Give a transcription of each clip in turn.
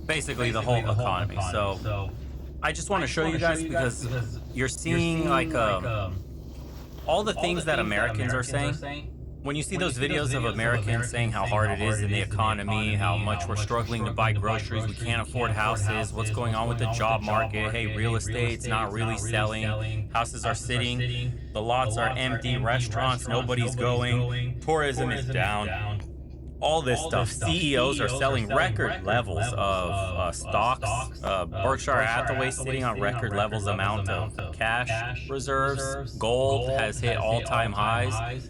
basically the whole economy. So I just want to show you guys because you're seeing like all the things that Americans are saying. When you see those videos of Americans saying how hard it is in the economy, how much we're struggling to buy groceries, we can't afford houses, what's going on with the job market, hey, real estate's not really selling, houses are sitting, the lots are empty, restaurants, nobody's going, tourism is down, all this stuff. CEOs are selling record levels of stocks. Berkshire Hathaway sitting on record levels amount of cash reserves. Gold has hit all-time highs.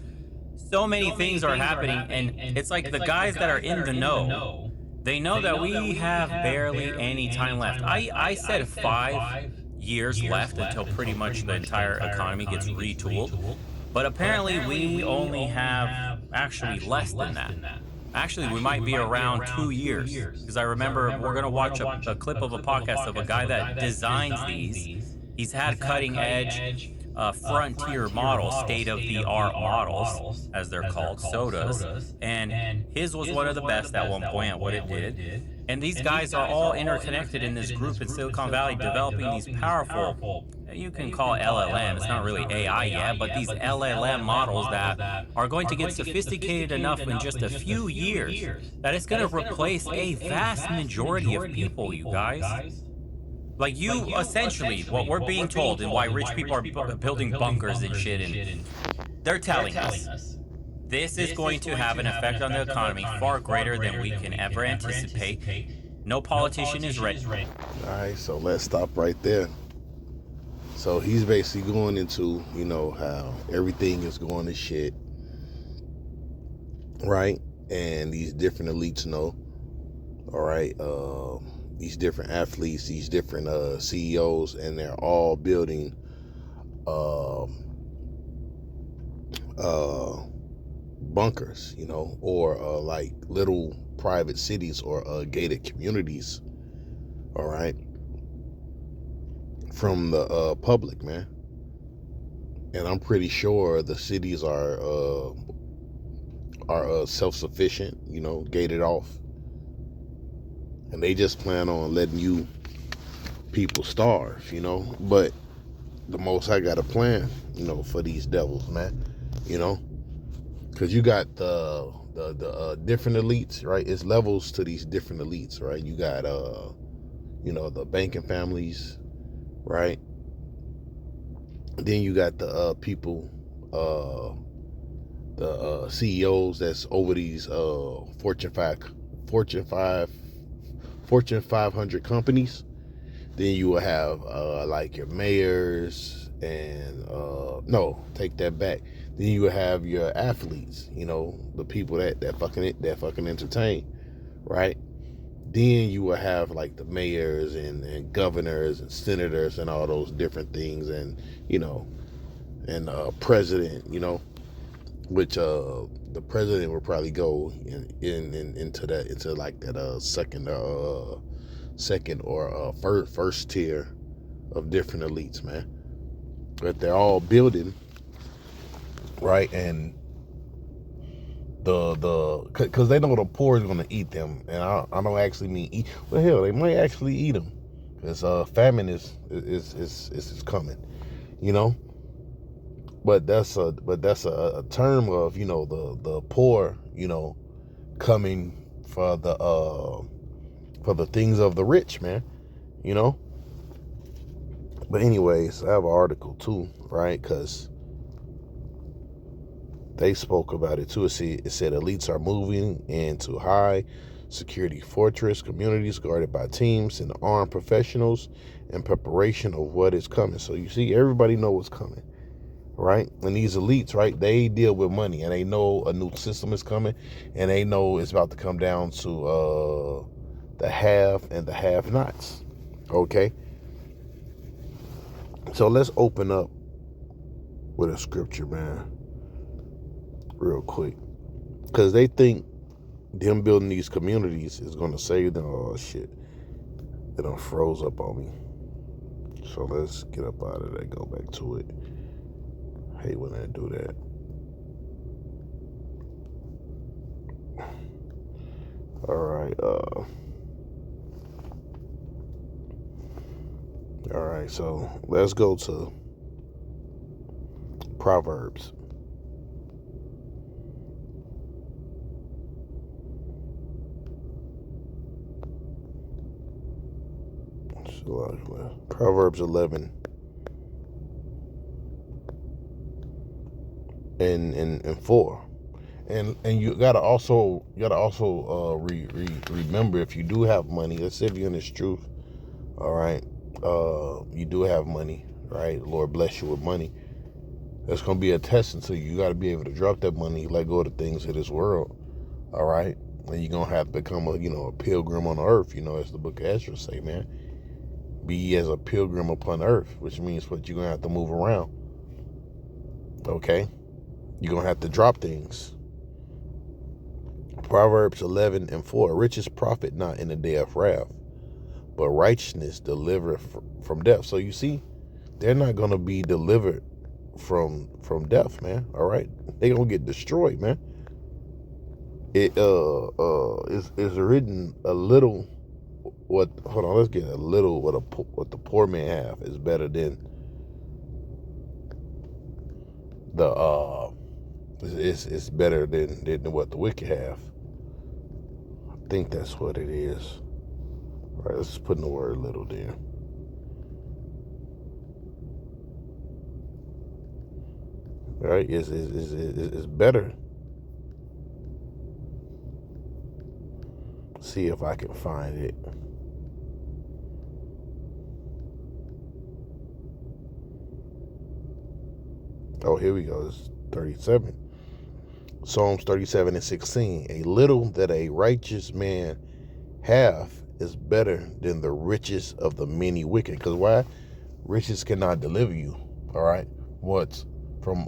So many things are happening, and it's like the guys that are in the know, they know that we have barely any time left. I said 5 years left until pretty much the entire economy gets retooled, but apparently we only have actually less than that. Actually, we might be around 2 years because I remember we're going to watch a clip of a podcast of a guy that designs these. He's had cutting edge, frontier models, state of the art models, as they're called, sodas. And his was one of the best at one point at what it did. And these guys are all interconnected in this group in Silicon Valley developing these powerful, you can call LLM, it's not really AI yet, but these LLM models that are going to get sophisticated enough in just a few years that it's going to replace a vast majority of people, you guys. Like you, essentially, what we're being told and why rich people are building bunkers and shit, and they're telling us this is going to have an effect on the economy far greater than we can ever anticipate. No politician is ready. All right, so let's stop right there. So he's basically going into, how everything is going to shit, right? And these different elites know, all right, these different athletes, these different CEOs, and they're all building bunkers, or like little private cities or gated communities, all right, from the public, man. And I'm pretty sure the cities are self-sufficient, gated off, and they just plan on letting you people starve, But the Most High got a plan, for these devils, man, because you got the different elites, right? It's levels to these different elites, right? You got the banking families, right? Then you got the people, the CEOs that's over these Fortune 500 companies. Then you will have like your mayors and no, take that back. Then you will have your athletes, the people that fucking entertain, right? Then you will have like the mayors and governors and senators and all those different things, and and president, which the president will probably go into like that second or first tier of different elites, man. But they're all building, right? And because they know the poor is going to eat them, and I don't actually mean eat. Well, hell, they might actually eat them, because famine is coming, But that's a term of the poor, coming for the things of the rich, man, But anyways, I have an article too, right? Because they spoke about it too. It said elites are moving into high security fortress communities guarded by teams and armed professionals in preparation of what is coming. So you see, everybody know what's coming, right? And these elites, right, they deal with money, and they know a new system is coming, and they know it's about to come down to the have and the have-nots. Okay, so let's open up with a scripture, man, real quick, because they think them building these communities is going to save them. Oh shit, it done froze up on me. So let's get up out of that, go back to it. I hate when I do that. All right, All right, so let's go to Proverbs. Proverbs 11 and 4. And you gotta also remember, if you do have money, let's say if you're in this truth, all right, you do have money, right? Lord bless you with money. That's gonna be a testing to you. You gotta be able to drop that money, let go of the things of this world, all right? And you're gonna have to become a pilgrim on earth, as the book of Ezra say, man. Be ye as a pilgrim upon earth, which means what you're gonna have to move around. Okay? You're gonna have to drop things. Proverbs 11 and 4. Riches profit not in the day of wrath, but righteousness delivereth from death. So you see, they're not gonna be delivered from death, man. All right? They're gonna get destroyed, man. It is written a little what the poor man have is better than it's better than what the wicked have. I think that's what it is. All right, let's just put in the word little there. All right, it's better. See if I can find it. Oh, here we go. It's 37. Psalms 37 and 16. A little that a righteous man hath is better than the riches of the many wicked. Because why? Riches cannot deliver you. All right. What's coming.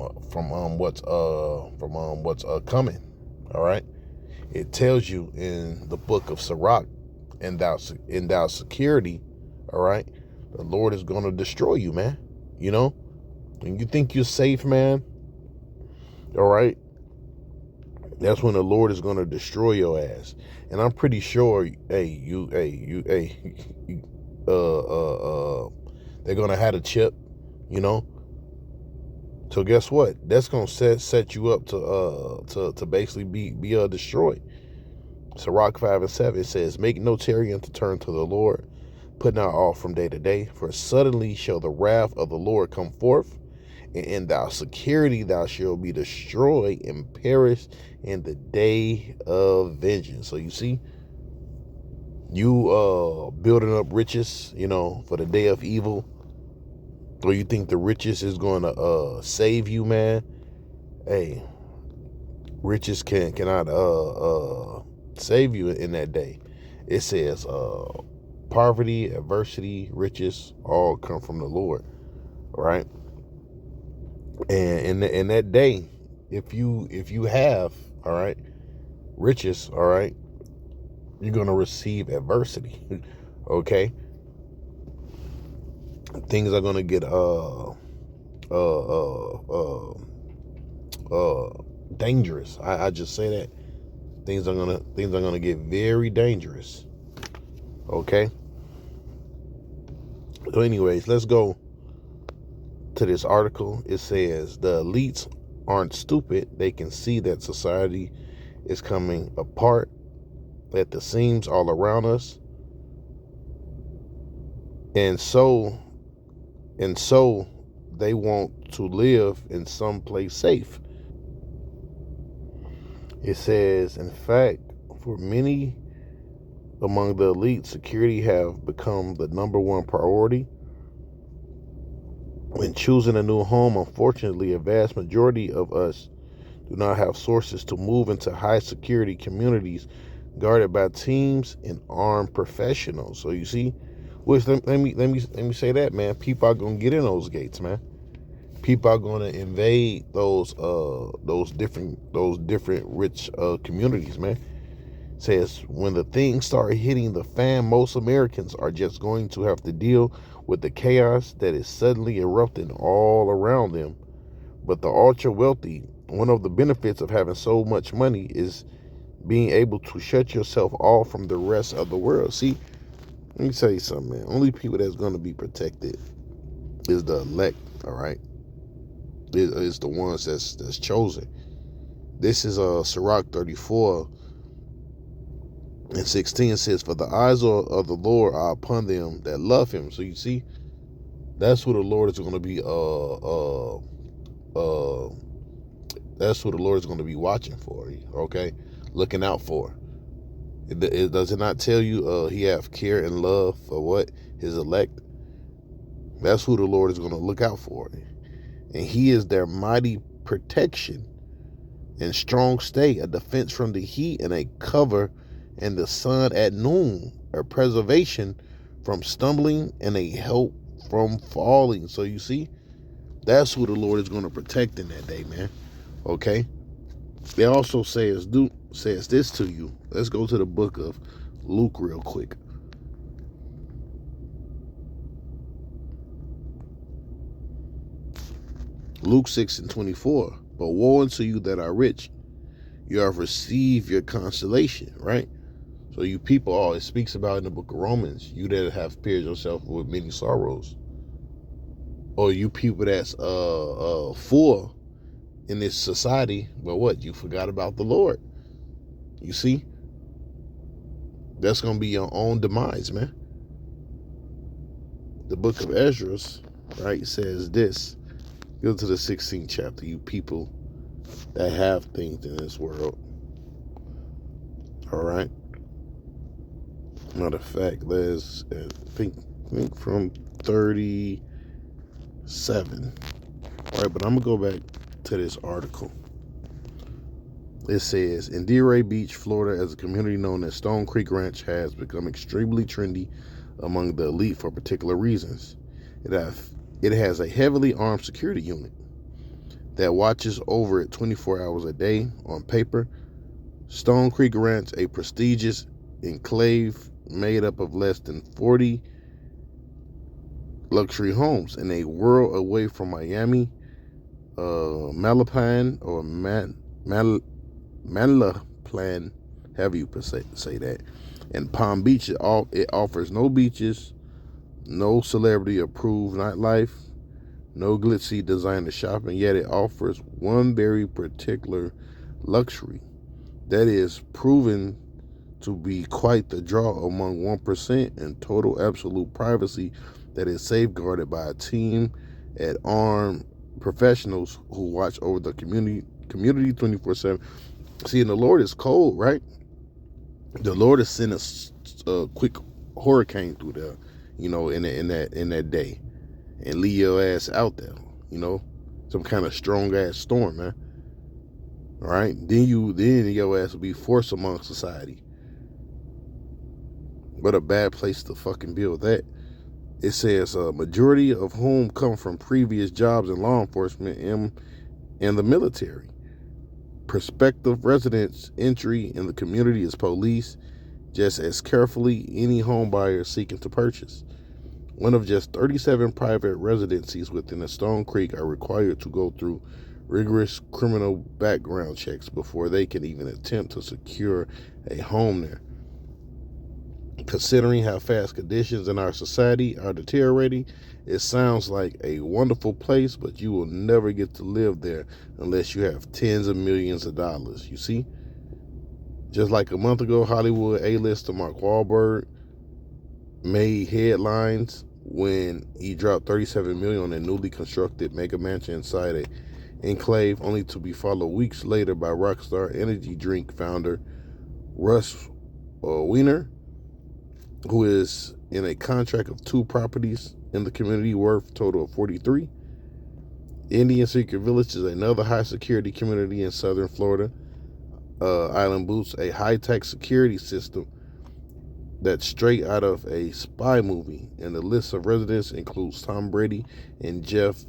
All right. It tells you in the book of Sirach, in thou security. All right. The Lord is going to destroy you, man. And you think you're safe, man. All right. That's when the Lord is going to destroy your ass. And I'm pretty sure, they're going to have a chip, So guess what? That's going to set you up to basically be destroyed. Sirach 5 and 7 says, make no tarrying to turn to the Lord, put not off from day to day, for suddenly shall the wrath of the Lord come forth, and in thy security thou shalt be destroyed and perish in the day of vengeance. So you see, you building up riches, for the day of evil, or you think the riches is going to save you, man? Hey, riches cannot save you in that day. It says poverty, adversity, riches all come from the Lord, right? And in that day, if you have, all right, riches, all right, you're gonna receive adversity. Okay, things are gonna get dangerous. I just say that things are gonna get very dangerous. Okay. So anyways, let's go to this article. It says the elites aren't stupid. They can see that society is coming apart at the seams all around us, and so they want to live in some place safe. It says, in fact, for many among the elite, security have become the number one priority. When choosing a new home, unfortunately, a vast majority of us do not have sources to move into high security communities guarded by teams and armed professionals. So you see, which let me say that, man. People are gonna get in those gates, man. People are gonna invade those different rich communities, man. Says when the things start hitting the fan, most Americans are just going to have to deal with the chaos that is suddenly erupting all around them. But the ultra wealthy, one of the benefits of having so much money is being able to shut yourself off from the rest of the world. See, Let me tell you something, man. Only people that's going to be protected is the elect, all right? It's the ones that's chosen. This is Sirach 34 and 16 says, "For the eyes of the Lord are upon them that love him." So you see, that's who the Lord is going to be that's who the Lord is going to be watching for, okay? Looking out for. It does it not tell you he have care and love for what? His elect. That's who the Lord is going to look out for. And he is their mighty protection and strong stay, a defense from the heat and a cover in the sun at noon, a preservation from stumbling and a help from falling. So you see, that's who the Lord is going to protect in that day, man. Okay? It also says this to you. Let's go to the book of Luke real quick. Luke 6:24. But woe unto you that are rich, you have received your consolation, right? So you people, it speaks about in the book of Romans, you that have pierced yourself with many sorrows. Or you people that's full in this society, but what? You forgot about the Lord. You see? That's going to be your own demise, man. The book of Ezra, right, says this. Go to the 16th chapter, you people that have things in this world. All right? Matter of fact, let's think from 37. All right, but I'm going to go back to this article. It says, in Delray Beach, Florida, as a community known as Stone Creek Ranch has become extremely trendy among the elite for particular reasons. It has a heavily armed security unit that watches over it 24 hours a day. On paper, Stone Creek Ranch, a prestigious enclave made up of less than 40 luxury homes in a world away from Miami, Malaplan, or Manalapan, however you say that, and Palm Beach. It offers no beaches, no celebrity-approved nightlife, no glitzy designer shopping, yet it offers one very particular luxury that is proven to be quite the draw among 1% and total absolute privacy that is safeguarded by a team at armed professionals who watch over the community 24/7. See, and the Lord is cold, right? The Lord has sent a quick hurricane through there, in that day, and leave your ass out there, some kind of strong ass storm, man. All right, then your ass will be forced among society. What a bad place to fucking build that. It says a majority of whom come from previous jobs in law enforcement and the military. Prospective residents' entry in the community is policed just as carefully any home buyer seeking to purchase. One of just 37 private residencies within the Stone Creek are required to go through rigorous criminal background checks before they can even attempt to secure a home there. Considering how fast conditions in our society are deteriorating, it sounds like a wonderful place, but you will never get to live there unless you have tens of millions of dollars. You see? Just like a month ago, Hollywood A-lister Mark Wahlberg made headlines when he dropped $37 million on a newly constructed mega mansion inside a enclave, only to be followed weeks later by Rockstar energy drink founder Russ Weiner, who is in a contract of 2 properties in the community worth a total of 43. Indian Secret Village is another high security community in southern Florida. Island boasts a high-tech security system that's straight out of a spy movie, and the list of residents includes Tom Brady and Jeff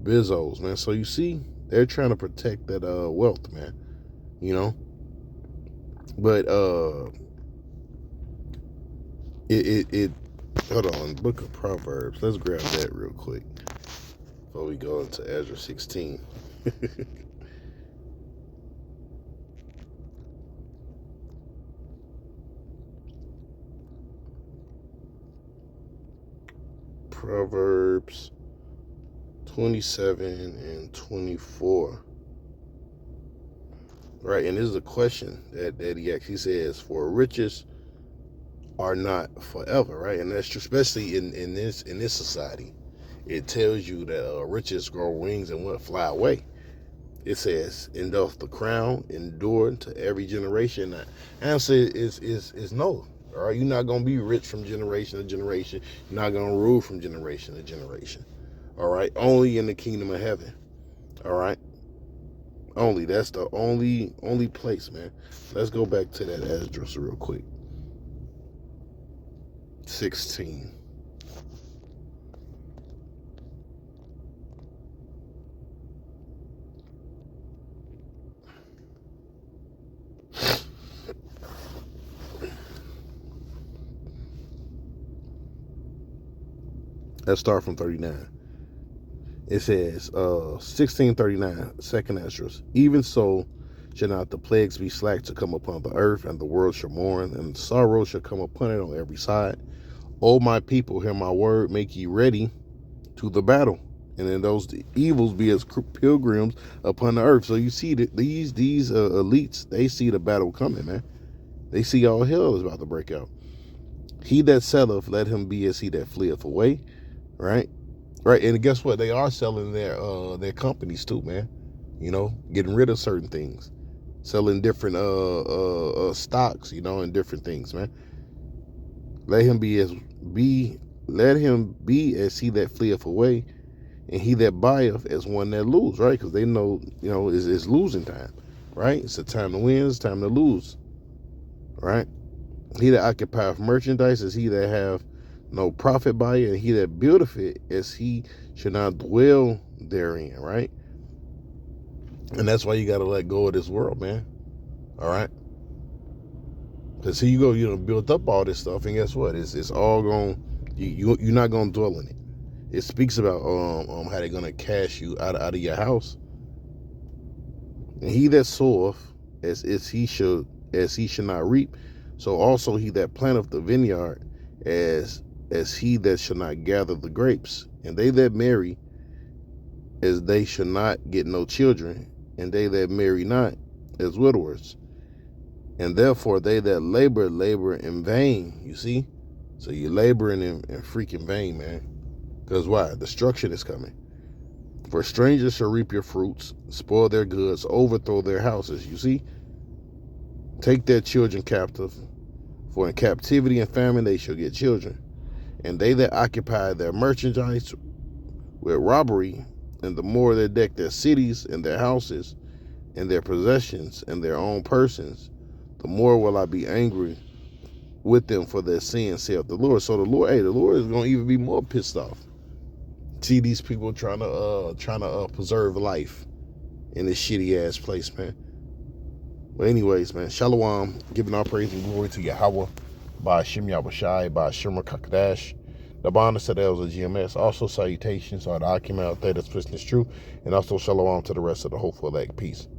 Bezos, man. So you see, they're trying to protect that wealth, man. But it hold on, Book of Proverbs. Let's grab that real quick before we go into Ezra 16. Proverbs 27 and 24. Right, and this is a question that he actually says, for riches are not forever, right? And that's true, especially in this society. It tells you that riches grow wings and what fly away. It says, and doth the crown endure to every generation? The answer is no. All right, you're not gonna be rich from generation to generation. You're not gonna rule from generation to generation. All right, only in the kingdom of heaven. All right, only. That's the only place, man. Let's go back to that Esdras real quick. 16. Let's start from 39. It says, 1639, second Esdras. Even so shall not the plagues be slack to come upon the earth, and the world shall mourn, and sorrow shall come upon it on every side. O my people, hear my word, make ye ready to the battle, and in those evils be as pilgrims upon the earth. So you see that these elites, they see the battle coming, man. They see all hell is about to break out. He that selleth, let him be as he that fleeth away. Right, and guess what? They are selling their companies too, man. You know, getting rid of certain things, selling different stocks, you know, and different things, man. Let him be as he that fleeth away, and he that buyeth as one that lose, right? Because they know, you know, it's losing time, right? It's a time to win, it's time to lose, right? He that occupieth merchandise is he that have no profit by it, and he that buildeth it as he should not dwell therein, right? And that's why you got to let go of this world, man. All right, because here you go, you know, build up all this stuff, and guess what? It's all going. You're not going to dwell in it. It speaks about how they're going to cast you out of your house. And he that soweth as he should not reap, so also he that planteth the vineyard as he that shall not gather the grapes. And they that marry, as they shall not get no children, and they that marry not, as widowers. And therefore they that labor in vain. You see? So you're laboring in freaking vain, man. Because why? Destruction is coming. For strangers shall reap your fruits, spoil their goods, overthrow their houses. You see? Take their children captive, for in captivity and famine they shall get children. And they that occupy their merchandise with robbery, and the more they deck their cities and their houses and their possessions and their own persons, the more will I be angry with them for their sins, saith the Lord. So the Lord is going to even be more pissed off. See these people trying to preserve life in this shitty ass place, man. Well, anyways, man, Shalom, giving all praise and glory to Yahweh, by Hashem Yahushai, by Hashem Kakadash, the Bonda Sadels of GMS. Also, salutations are the Akim out there that's listening is true, and also Shalom to the rest of the hopeful elect. Peace.